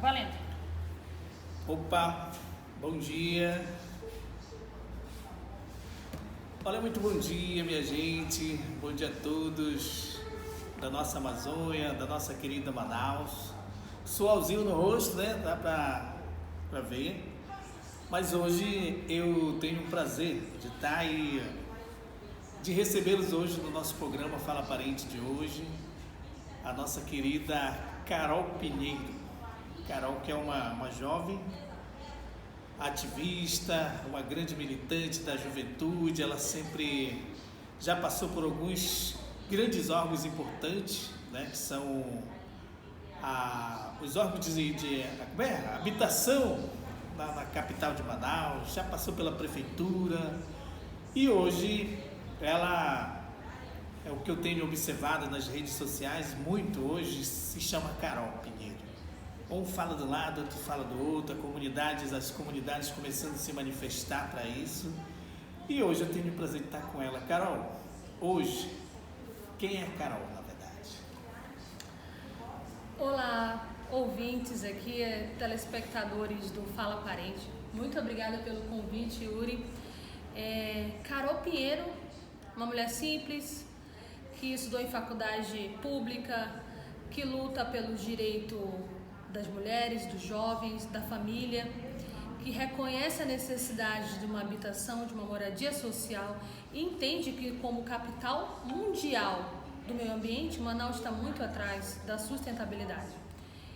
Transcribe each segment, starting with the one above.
Valendo. Opa, bom dia. Olha, muito bom dia, minha gente. Bom dia a todos da nossa Amazônia, da nossa querida Manaus. Sualzinho no rosto, né? Dá pra ver. Mas hoje eu tenho o prazer de estar aí, de recebê-los hoje no nosso programa Fala Parente de hoje. A nossa querida Carol Pinheiro. Carol, que é uma jovem ativista, uma grande militante da juventude. Ela sempre já passou por alguns grandes órgãos importantes, né, que são os órgãos de habitação na capital de Manaus, já passou pela prefeitura e hoje ela é o que eu tenho observado nas redes sociais muito hoje, se chama Carol Pinheiro. Um fala do lado, outro fala do outro, as comunidades começando a se manifestar para isso. E hoje eu tenho o prazer de estar com ela. Carol, hoje, quem é Carol, na verdade? Olá, ouvintes aqui, telespectadores do Fala Parente. Muito obrigada pelo convite, Yuri. Carol Pinheiro, uma mulher simples, que estudou em faculdade pública, que luta pelos direitos das mulheres, dos jovens, da família, que reconhece a necessidade de uma habitação, de uma moradia social e entende que, como capital mundial do meio ambiente, Manaus está muito atrás da sustentabilidade.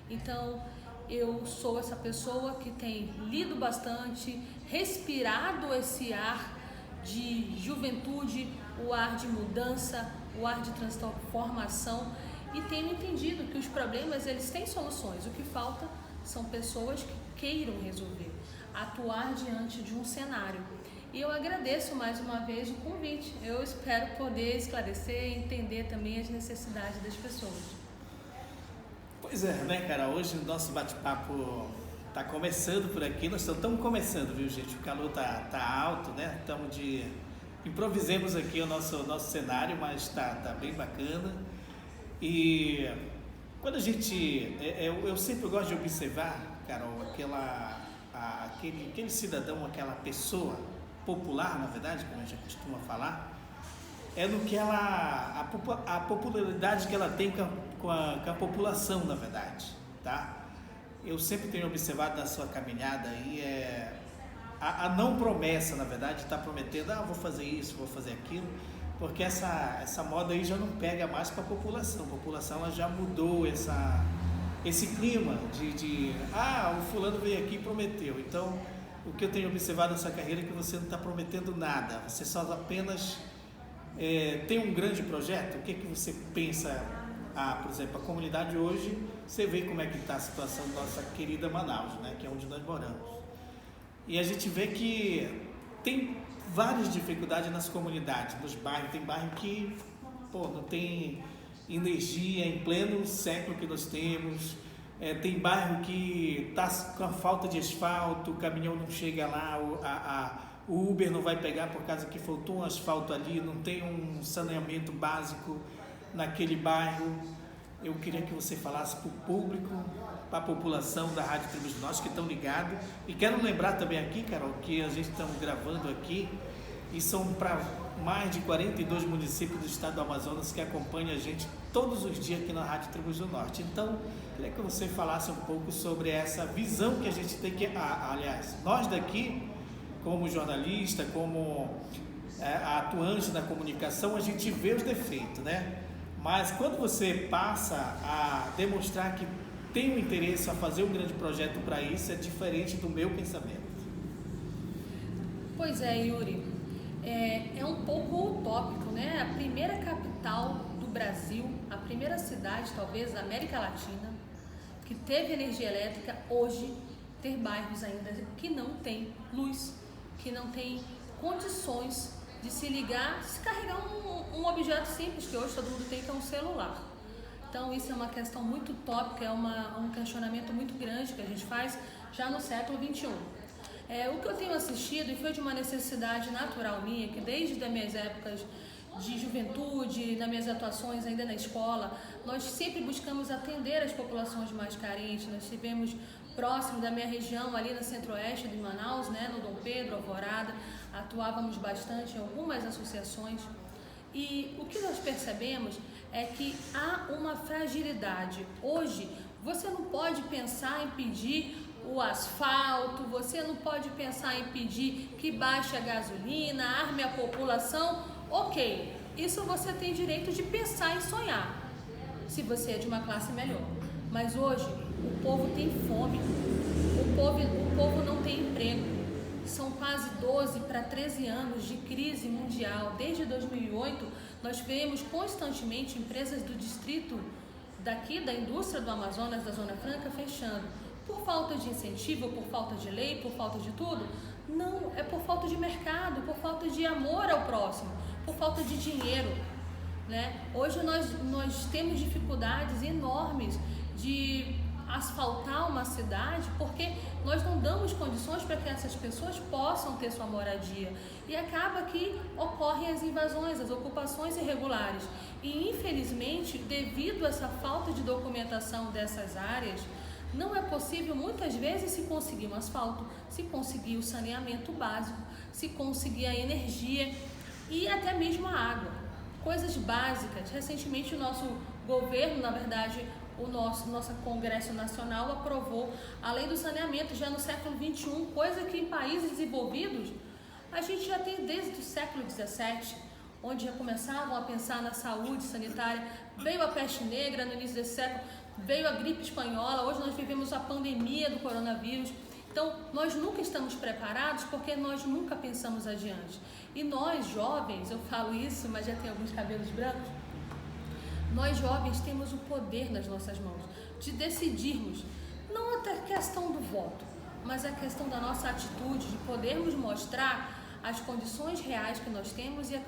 Então, eu sou essa pessoa que tem lido bastante, respirado esse ar de juventude, o ar de mudança, o ar de transformação, e tenho entendido que os problemas, eles têm soluções. O que falta são pessoas que queiram resolver, atuar diante de um cenário. E eu agradeço mais uma vez o convite. Eu espero poder esclarecer e entender também as necessidades das pessoas. Pois é, né, cara? Hoje o nosso bate-papo tá começando por aqui. Nós estamos começando, viu, gente? O calor tá alto, né? Improvisemos aqui o nosso cenário, mas tá bem bacana. E quando a gente... Eu sempre gosto de observar, Carol, aquele cidadão, aquela pessoa popular, na verdade, como a gente costuma falar, no que a popularidade que ela tem com a população, na verdade, tá? Eu sempre tenho observado na sua caminhada aí a não promessa, na verdade, está prometendo, vou fazer isso, vou fazer aquilo, porque essa moda aí já não pega mais para a população. A população ela já mudou esse clima de o fulano veio aqui e prometeu. Então, o que eu tenho observado nessa carreira é que você não está prometendo nada, você só apenas tem um grande projeto. O que você pensa? Por exemplo, a comunidade hoje, você vê como é que está a situação da nossa querida Manaus, né, que é onde nós moramos. E a gente vê que tem várias dificuldades nas comunidades, nos bairros. Tem bairro que não tem energia em pleno século que nós temos. Tem bairro que está com a falta de asfalto, o caminhão não chega lá, o Uber não vai pegar por causa que faltou um asfalto ali, não tem um saneamento básico naquele bairro. Eu queria que você falasse para o público, para a população da Rádio Tribos do Norte que estão ligados. E quero lembrar também aqui, Carol, que a gente está gravando aqui e são para mais de 42 municípios do estado do Amazonas que acompanham a gente todos os dias aqui na Rádio Tribos do Norte. Então, queria que você falasse um pouco sobre essa visão que a gente tem que... aliás, nós daqui, como jornalista, como atuante na comunicação, a gente vê os defeitos, né? Mas quando você passa a demonstrar que tem um interesse a fazer um grande projeto para isso, é diferente do meu pensamento. Pois é, Yuri. É um pouco utópico, né? A primeira capital do Brasil, a primeira cidade, talvez, da América Latina, que teve energia elétrica, hoje ter bairros ainda que não tem luz, que não tem condições de se ligar, se carregar um objeto simples, que hoje todo mundo tem, que é um celular. Então isso é uma questão muito utópica, é um questionamento muito grande que a gente faz já no século XXI. O que eu tenho assistido, e foi de uma necessidade natural minha, que desde as minhas épocas de juventude, nas minhas atuações ainda na escola, nós sempre buscamos atender as populações mais carentes. Nós estivemos próximo da minha região, ali no centro-oeste de Manaus, né, no Dom Pedro, Alvorada, atuávamos bastante em algumas associações. E o que nós percebemos é que há uma fragilidade. Hoje, você não pode pensar em pedir o asfalto, você não pode pensar em pedir que baixe a gasolina, arme a população. Ok, isso você tem direito de pensar e sonhar, se você é de uma classe melhor. Mas hoje, o povo tem fome, o povo não tem emprego. São quase 12 para 13 anos de crise mundial. Desde 2008, nós vemos constantemente empresas do distrito daqui, da indústria do Amazonas, da Zona Franca, fechando. Por falta de incentivo, por falta de lei, por falta de tudo? Não, é por falta de mercado, por falta de amor ao próximo, por falta de dinheiro, né? Hoje nós temos dificuldades enormes de asfaltar uma cidade porque nós não damos condições para que essas pessoas possam ter sua moradia, e acaba que ocorrem as invasões, as ocupações irregulares, e infelizmente, devido a essa falta de documentação dessas áreas, não é possível muitas vezes se conseguir um asfalto, se conseguir o saneamento básico, se conseguir a energia e até mesmo a água, coisas básicas. Recentemente o nosso governo, na verdade, o nosso Congresso Nacional aprovou a lei do saneamento já no século XXI, coisa que em países desenvolvidos a gente já tem desde o século XVII, onde já começavam a pensar na saúde sanitária. Veio a peste negra no início desse século, veio a gripe espanhola, hoje nós vivemos a pandemia do coronavírus. Então, nós nunca estamos preparados porque nós nunca pensamos adiante. E nós, jovens, eu falo isso, mas já tem alguns cabelos brancos, nós jovens temos o poder nas nossas mãos de decidirmos, não até a questão do voto, mas a questão da nossa atitude, de podermos mostrar as condições reais que nós temos e a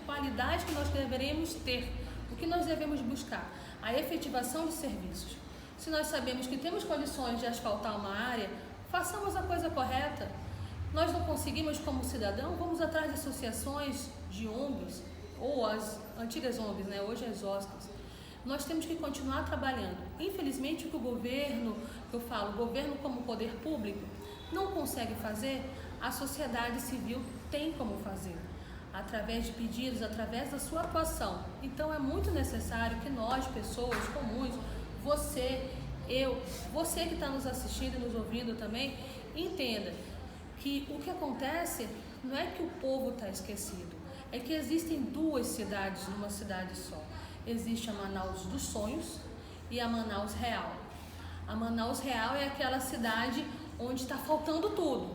qualidade que nós deveremos ter, o que nós devemos buscar, a efetivação de serviços. Se nós sabemos que temos condições de asfaltar uma área, façamos a coisa correta. Nós não conseguimos como cidadão, vamos atrás de associações, de ONGs, ou as antigas ONGs, né? Hoje as OSCs. Nós temos que continuar trabalhando. Infelizmente, o que o governo, que eu falo, o governo como poder público, não consegue fazer, a sociedade civil tem como fazer, através de pedidos, através da sua atuação. Então, é muito necessário que nós, pessoas comuns, você, eu, você que está nos assistindo e nos ouvindo também, entenda que o que acontece não é que o povo está esquecido, é que existem duas cidades numa cidade só. Existe a Manaus dos sonhos e a Manaus real. A Manaus real é aquela cidade onde está faltando tudo.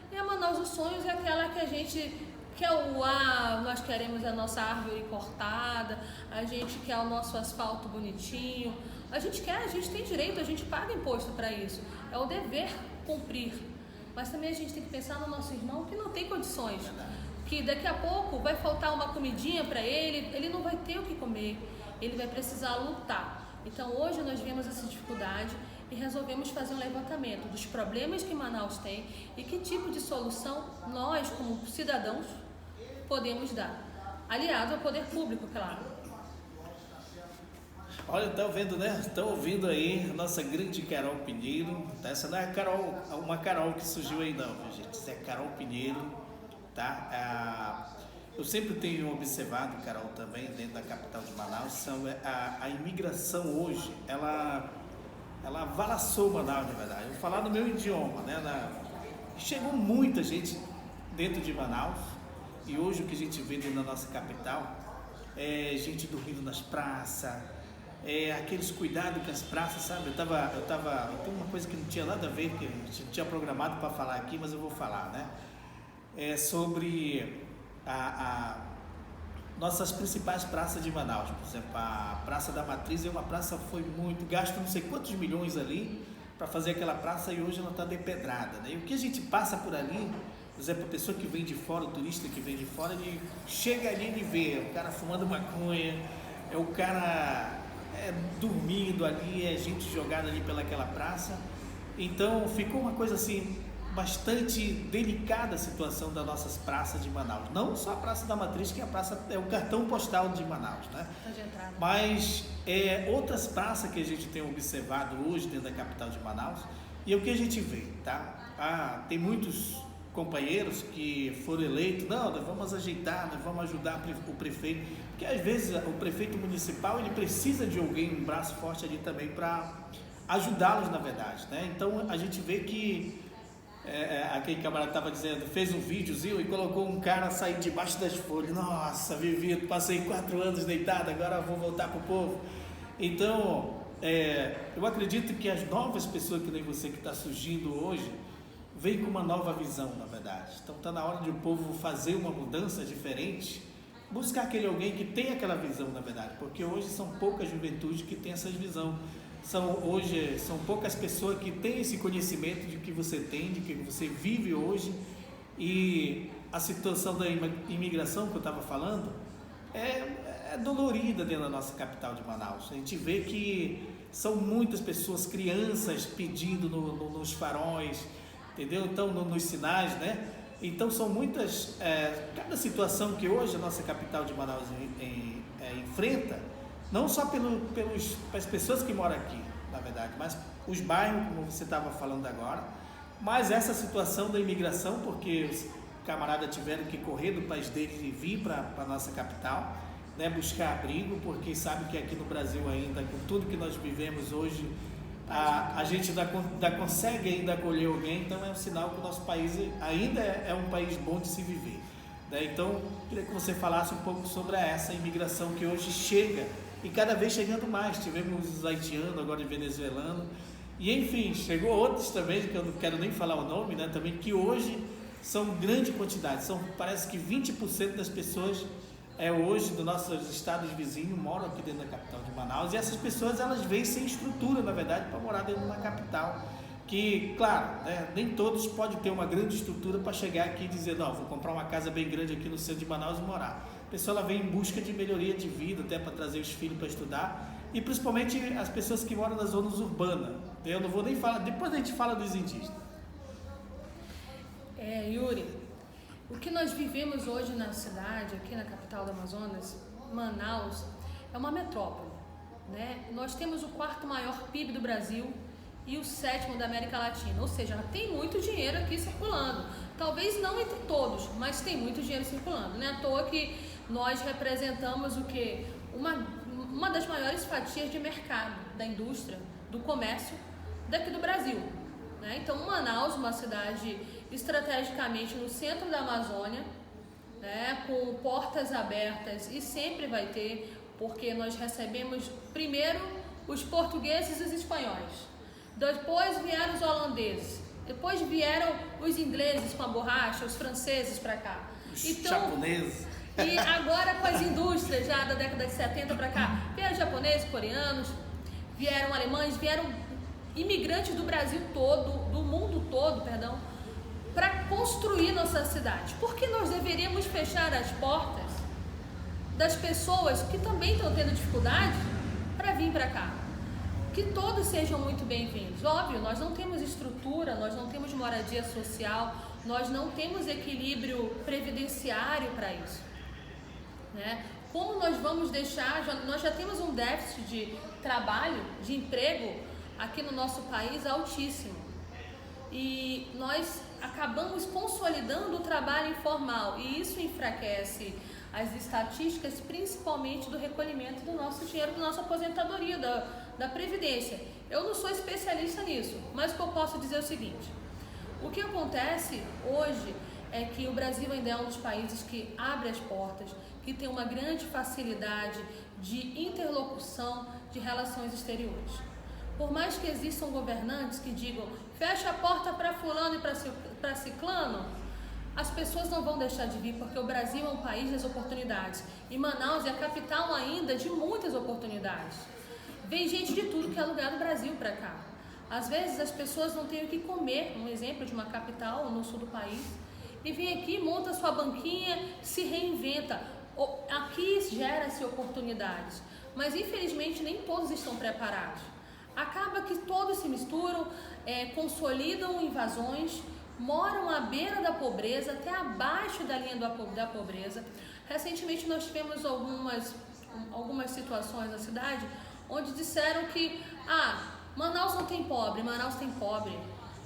E a Manaus dos sonhos é aquela que a gente quer nós queremos a nossa árvore cortada, a gente quer o nosso asfalto bonitinho, a gente tem direito, a gente paga imposto para isso. É o dever cumprir. Mas também a gente tem que pensar no nosso irmão que não tem condições, que daqui a pouco vai faltar uma comidinha para ele não vai ter o que comer, ele vai precisar lutar. Então hoje nós vemos essa dificuldade e resolvemos fazer um levantamento dos problemas que Manaus tem e que tipo de solução nós, como cidadãos, podemos dar, aliado ao poder público, claro. Olha, estão vendo, né? Estão ouvindo aí a nossa grande Carol Pinheiro. Essa não é uma Carol que surgiu aí não, gente. Isso é Carol Pinheiro, tá? Eu sempre tenho observado, Carol, também, dentro da capital de Manaus, a imigração hoje, ela avalaçou Manaus, na verdade. Eu vou falar no meu idioma, né? Chegou muita gente dentro de Manaus, e hoje o que a gente vê dentro da nossa capital é gente dormindo nas praças, aqueles cuidados com as praças, sabe? Eu tem uma coisa que não tinha nada a ver, que a gente tinha programado para falar aqui, mas eu vou falar, né? Sobre nossas principais praças de Manaus. Por exemplo, a Praça da Matriz uma praça que foi muito, gasto não sei quantos milhões ali para fazer aquela praça, e hoje ela está depedrada, né? E o que a gente passa por ali, por exemplo, a pessoa que vem de fora, o turista que vem de fora, ele chega ali e vê o cara fumando maconha, o cara dormindo ali, gente jogada ali pelaquela praça. Então ficou uma coisa assim bastante delicada a situação das nossas praças de Manaus. Não só a Praça da Matriz, que é o cartão postal de Manaus, né? Mas outras praças que a gente tem observado hoje dentro da capital de Manaus, e é o que a gente vê, tá? Tem muitos companheiros que foram eleitos, não, nós vamos ajeitar, nós vamos ajudar o prefeito, porque às vezes o prefeito municipal, ele precisa de alguém, um braço forte ali também para ajudá-los, na verdade, né? Então a gente vê que aquele camarada estava dizendo, fez um videozinho e colocou um cara sair debaixo das folhas. Nossa, vivi, passei 4 anos deitado, agora vou voltar para o povo. Então, eu acredito que as novas pessoas que nem você que está surgindo hoje, vem com uma nova visão, na verdade. Então está na hora de o povo fazer uma mudança diferente, buscar aquele alguém que tem aquela visão, na verdade, porque hoje são poucas juventudes que têm essa visão. Hoje são poucas pessoas que têm esse conhecimento de que você tem, de que você vive hoje. E a situação da imigração que eu estava falando é dolorida dentro da nossa capital de Manaus. A gente vê que são muitas pessoas, crianças pedindo nos faróis, entendeu? Então, nos sinais, né? Então são muitas, cada situação que hoje a nossa capital de Manaus enfrenta, não só pelas pessoas que moram aqui, na verdade, mas os bairros, como você estava falando agora, mas essa situação da imigração, porque os camaradas tiveram que correr do país deles e vir para a nossa capital, né, buscar abrigo, porque sabe que aqui no Brasil ainda, com tudo que nós vivemos hoje, a gente ainda consegue ainda acolher alguém, então é um sinal que o nosso país ainda é um país bom de se viver. Né? Então, queria que você falasse um pouco sobre essa imigração que hoje chega, e cada vez chegando mais. Tivemos os haitianos, agora os venezuelanos, e enfim, chegou outros também, que eu não quero nem falar o nome, né, também, que hoje são grande quantidade, parece que 20% das pessoas hoje dos nossos estados vizinhos moram aqui dentro da capital de Manaus, e essas pessoas elas vêm sem estrutura, na verdade, para morar dentro de uma capital, que, claro, né, nem todos podem ter uma grande estrutura para chegar aqui e dizer, não, vou comprar uma casa bem grande aqui no centro de Manaus e morar. A pessoa ela vem em busca de melhoria de vida, até para trazer os filhos para estudar, e principalmente as pessoas que moram nas zonas urbanas. Eu não vou nem falar, depois a gente fala dos indígenas. Yuri, o que nós vivemos hoje na cidade, aqui na capital do Amazonas, Manaus, é uma metrópole, né? Nós temos o 4º maior PIB do Brasil e o 7º da América Latina, ou seja, tem muito dinheiro aqui circulando. Talvez não entre todos, mas tem muito dinheiro circulando. Não é à toa que nós representamos o quê? Uma das maiores fatias de mercado da indústria, do comércio daqui do Brasil. Né? Então, Manaus, uma cidade estrategicamente no centro da Amazônia, né, com portas abertas, e sempre vai ter, porque nós recebemos primeiro os portugueses e os espanhóis, depois vieram os holandeses, depois vieram os ingleses com a borracha, os franceses para cá, os japoneses. E agora com as indústrias já da década de 70 para cá, vieram japoneses, coreanos, vieram alemães, vieram imigrantes do Brasil todo, do mundo todo, perdão, para construir nossa cidade. Por que nós deveríamos fechar as portas das pessoas que também estão tendo dificuldade para vir para cá? Que todos sejam muito bem-vindos. Óbvio, nós não temos estrutura, nós não temos moradia social, nós não temos equilíbrio previdenciário para isso, né? Como nós vamos deixar, nós já temos um déficit de trabalho, de emprego aqui no nosso país altíssimo, e nós acabamos consolidando o trabalho informal, e isso enfraquece as estatísticas, principalmente do recolhimento do nosso dinheiro, da nossa aposentadoria, da Previdência. Eu não sou especialista nisso, mas o que eu posso dizer é o seguinte: o que acontece hoje é que o Brasil ainda é um dos países que abre as portas, que tem uma grande facilidade de interlocução de relações exteriores. Por mais que existam governantes que digam, fecha a porta para fulano e para ciclano, as pessoas não vão deixar de vir, porque o Brasil é um país das oportunidades. E Manaus é a capital ainda de muitas oportunidades. Vem gente de tudo que é lugar do Brasil para cá. Às vezes as pessoas não têm o que comer, um exemplo de uma capital no sul do país, e vem aqui, monta sua banquinha, se reinventa. Aqui gera-se oportunidades, mas infelizmente nem todos estão preparados. Acaba que todos se misturam, consolidam invasões, moram à beira da pobreza, até abaixo da linha da pobreza. Recentemente nós tivemos algumas situações na cidade onde disseram que Manaus não tem pobre, Manaus tem pobre.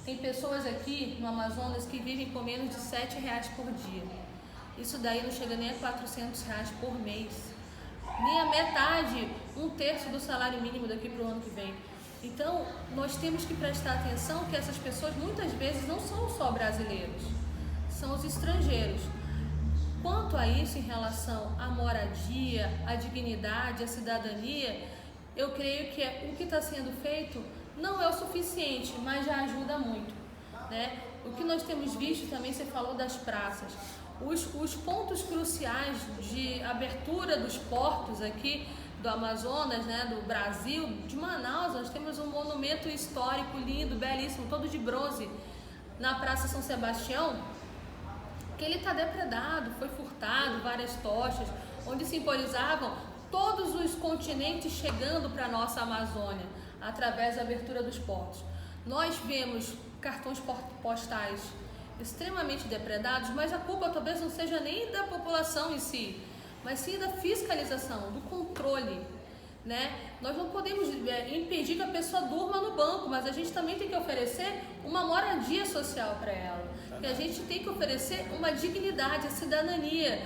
Tem pessoas aqui no Amazonas que vivem com menos de R$7 por dia. Isso daí não chega nem a R$400 por mês. Nem a metade, 1/3 do salário mínimo daqui para o ano que vem. Então, nós temos que prestar atenção que essas pessoas muitas vezes não são só brasileiros, são os estrangeiros. Quanto a isso, em relação à moradia, à dignidade, à cidadania, eu creio que o que está sendo feito não é o suficiente, mas já ajuda muito, né? O que nós temos visto também, você falou das praças, os pontos cruciais de abertura dos portos aqui do Amazonas, né, do Brasil, de Manaus, nós temos um monumento histórico lindo, belíssimo, todo de bronze, na Praça São Sebastião, que ele está depredado, foi furtado, várias tochas, onde simbolizavam todos os continentes chegando para a nossa Amazônia, através da abertura dos portos. Nós vemos cartões postais extremamente depredados, mas a culpa talvez não seja nem da população em si, mas sim da fiscalização, do controle, né? Nós não podemos impedir que a pessoa durma no banco, mas a gente também tem que oferecer uma moradia social para ela. E a gente tem que oferecer uma dignidade, a cidadania.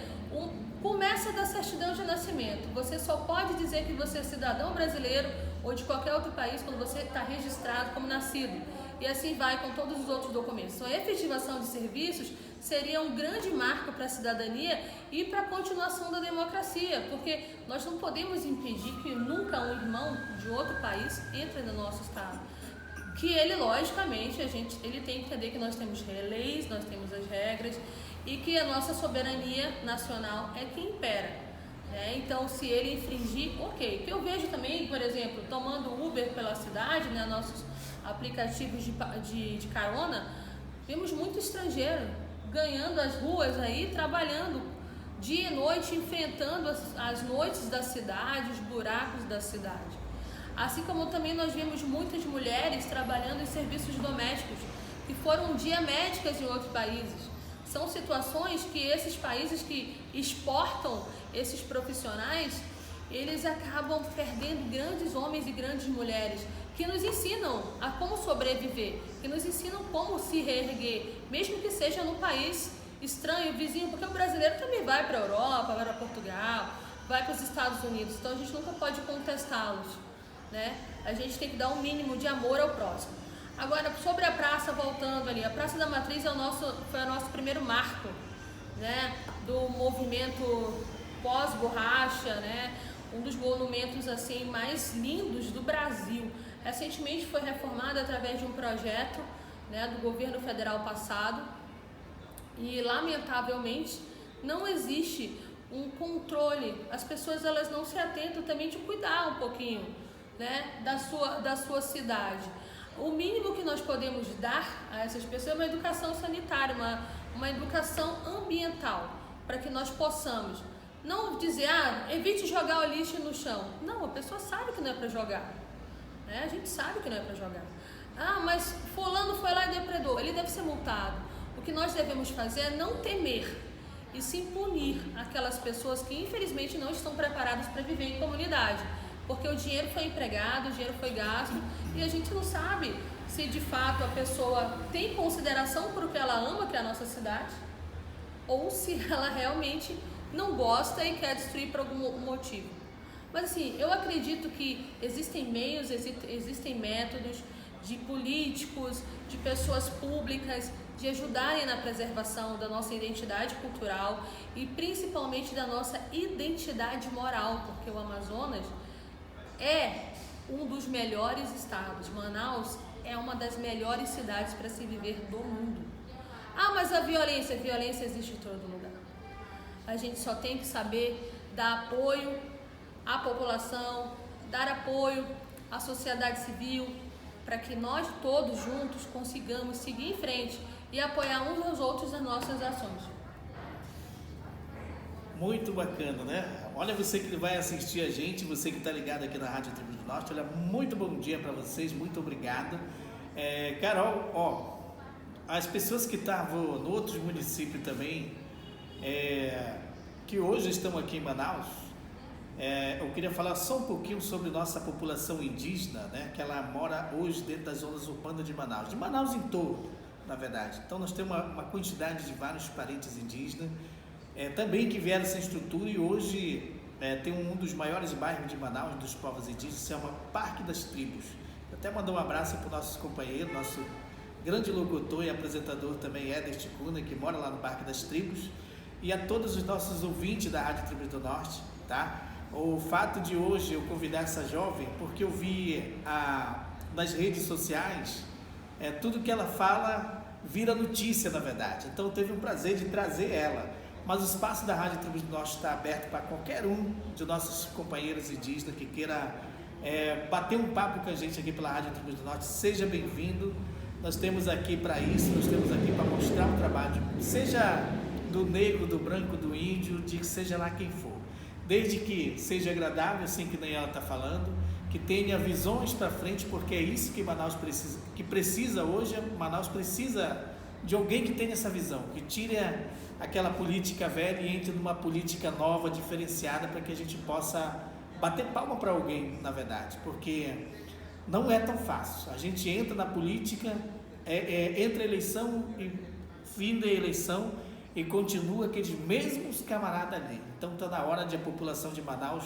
Começa da certidão de nascimento. Você só pode dizer que você é cidadão brasileiro ou de qualquer outro país quando você está registrado como nascido. E assim vai com todos os outros documentos. Então, a efetivação de serviços seria um grande marco para a cidadania e para a continuação da democracia, porque nós não podemos impedir que nunca um irmão de outro país entre no nosso estado. Que ele, logicamente, ele tem que entender que nós temos leis, nós temos as regras e que a nossa soberania nacional é que impera. Então, se ele infringir, ok. O que eu vejo também, por exemplo, tomando Uber pela cidade, né, nossos aplicativos de carona, vemos muito estrangeiro ganhando as ruas aí, trabalhando dia e noite, enfrentando as noites da cidade, os buracos da cidade. Assim como também nós vemos muitas mulheres trabalhando em serviços domésticos, que foram um dia médicas em outros países. São situações que esses países que exportam esses profissionais, eles acabam perdendo grandes homens e grandes mulheres que nos ensinam a como sobreviver, que nos ensinam como se reerguer, mesmo que seja num país estranho, vizinho, porque o brasileiro também vai para a Europa, vai para Portugal, vai para os Estados Unidos, então a gente nunca pode contestá-los, né? A gente tem que dar um mínimo de amor ao próximo. Agora, sobre a praça, voltando ali, a Praça da Matriz foi o nosso primeiro marco, né, do movimento pós-borracha, né, um dos monumentos assim mais lindos do Brasil. Recentemente foi reformada através de um projeto, né, do governo federal passado e, lamentavelmente, não existe um controle. As pessoas elas não se atentam também de cuidar um pouquinho, né, da sua cidade. O mínimo que nós podemos dar a essas pessoas é uma educação sanitária, uma educação ambiental, para que nós possamos não dizer, evite jogar o lixo no chão. Não, a pessoa sabe que não é para jogar, né? A gente sabe que não é para jogar. Mas fulano foi lá e depredou, ele deve ser multado. O que nós devemos fazer é não temer e sim punir aquelas pessoas que infelizmente não estão preparadas para viver em comunidade. Porque o dinheiro foi empregado, o dinheiro foi gasto e a gente não sabe se de fato a pessoa tem consideração por o que ela ama, que é a nossa cidade, ou se ela realmente não gosta e quer destruir por algum motivo. Mas assim, eu acredito que existem meios, existem métodos de políticos, de pessoas públicas, de ajudarem na preservação da nossa identidade cultural e principalmente da nossa identidade moral, porque o Amazonas é um dos melhores estados. Manaus é uma das melhores cidades para se viver do mundo. Mas a violência existe em todo lugar. A gente só tem que saber dar apoio à população, dar apoio à sociedade civil, para que nós todos juntos consigamos seguir em frente e apoiar uns aos outros nas nossas ações. Muito bacana, né? Olha, você que vai assistir a gente, você que está ligado aqui na Rádio Tribo do Norte, olha, muito bom dia para vocês, muito obrigado. Carol, as pessoas que estavam em outros municípios também, que hoje estão aqui em Manaus, eu queria falar só um pouquinho sobre nossa população indígena, né, que ela mora hoje dentro das zonas urbanas de Manaus em torno, na verdade. Então nós temos uma quantidade de vários parentes indígenas, também que vieram sem estrutura e hoje tem um dos maiores bairros de Manaus, dos povos indígenas, se chama Parque das Tribos. Eu até mandar um abraço para os nossos companheiros, nosso grande locutor e apresentador também, Éder Ticuna, que mora lá no Parque das Tribos, e a todos os nossos ouvintes da Rádio Tribos do Norte, tá? O fato de hoje eu convidar essa jovem, porque eu vi nas redes sociais, tudo que ela fala vira notícia, na verdade. Então teve um prazer de trazer ela. Mas o espaço da Rádio Tribos do Norte está aberto para qualquer um de nossos companheiros indígenas que queira bater um papo com a gente aqui pela Rádio Tribos do Norte. Seja bem-vindo. Nós temos aqui para isso, nós temos aqui para mostrar o trabalho, seja do negro, do branco, do índio, de seja lá quem for. Desde que seja agradável, assim que nem ela está falando, que tenha visões para frente, porque é isso que Manaus precisa, hoje. Manaus precisa de alguém que tenha essa visão, que tire aquela política velha e entre numa política nova, diferenciada, para que a gente possa bater palma para alguém, na verdade, porque não é tão fácil. A gente entra na política, entra a eleição e fim da eleição e continua aqueles mesmos camaradas ali. Então está na hora de a população de Manaus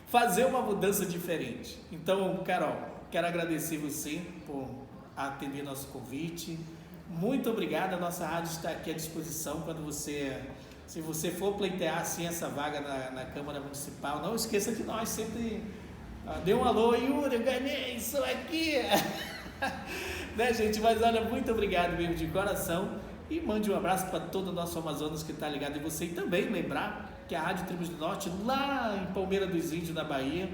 fazer uma mudança diferente. Então, Carol, quero agradecer você por atender nosso convite. Muito obrigado, a nossa rádio está aqui à disposição quando se você for pleitear assim essa vaga na Câmara Municipal, não esqueça de nós, sempre dê um alô, Yuri, eu ganhei, sou aqui, né, gente? Mas olha, muito obrigado mesmo de coração e mande um abraço para todo o nosso Amazonas que está ligado em você, e também lembrar que a Rádio Tribos do Norte, lá em Palmeira dos Índios, na Bahia,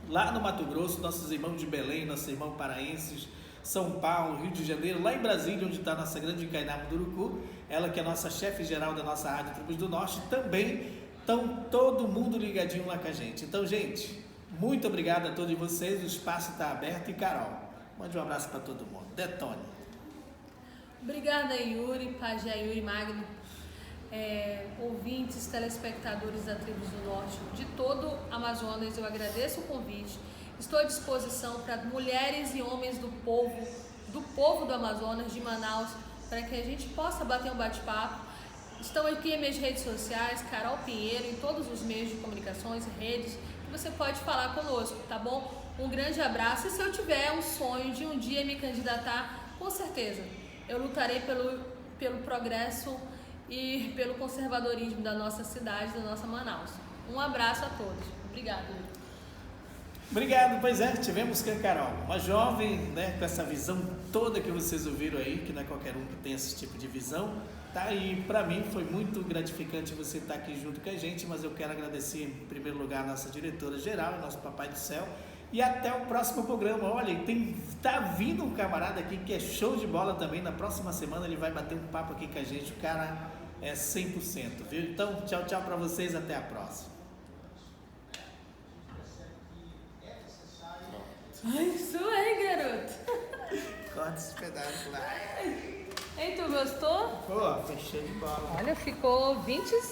lá no Mato Grosso, nossos irmãos de Belém, nossos irmãos paraenses, São Paulo, Rio de Janeiro, lá em Brasília, onde está a nossa grande Kainá Munduruku, ela que é a nossa chefe geral da nossa Rádio Tribos do Norte, também estão todo mundo ligadinho lá com a gente. Então, gente, muito obrigado a todos vocês, o espaço está aberto. E Carol, mande um abraço para todo mundo. Detone. Obrigada, Yuri, Pajé, Yuri Magno, ouvintes, telespectadores da Tribos do Norte, de todo Amazonas, eu agradeço o convite. Estou à disposição para mulheres e homens do povo do Amazonas, de Manaus, para que a gente possa bater um bate-papo. Estão aqui as minhas redes sociais, Carol Pinheiro, em todos os meios de comunicações e redes, que você pode falar conosco, tá bom? Um grande abraço, e se eu tiver um sonho de um dia me candidatar, com certeza, eu lutarei pelo progresso e pelo conservadorismo da nossa cidade, da nossa Manaus. Um abraço a todos. Obrigada. Obrigado, pois tivemos que a Carol, uma jovem, né, com essa visão toda que vocês ouviram aí, que não é qualquer um que tem esse tipo de visão, tá? E para mim foi muito gratificante você estar aqui junto com a gente, mas eu quero agradecer em primeiro lugar a nossa diretora geral, nosso Papai do Céu, e até o próximo programa. Olha, tá vindo um camarada aqui que é show de bola também, na próxima semana ele vai bater um papo aqui com a gente, o cara é 100%, viu? Então, tchau para vocês, até a próxima. Ai, isso aí, garoto. Corta esse pedaço lá. Ei, tu gostou? Pô, fechou de bola. Olha, ficou 25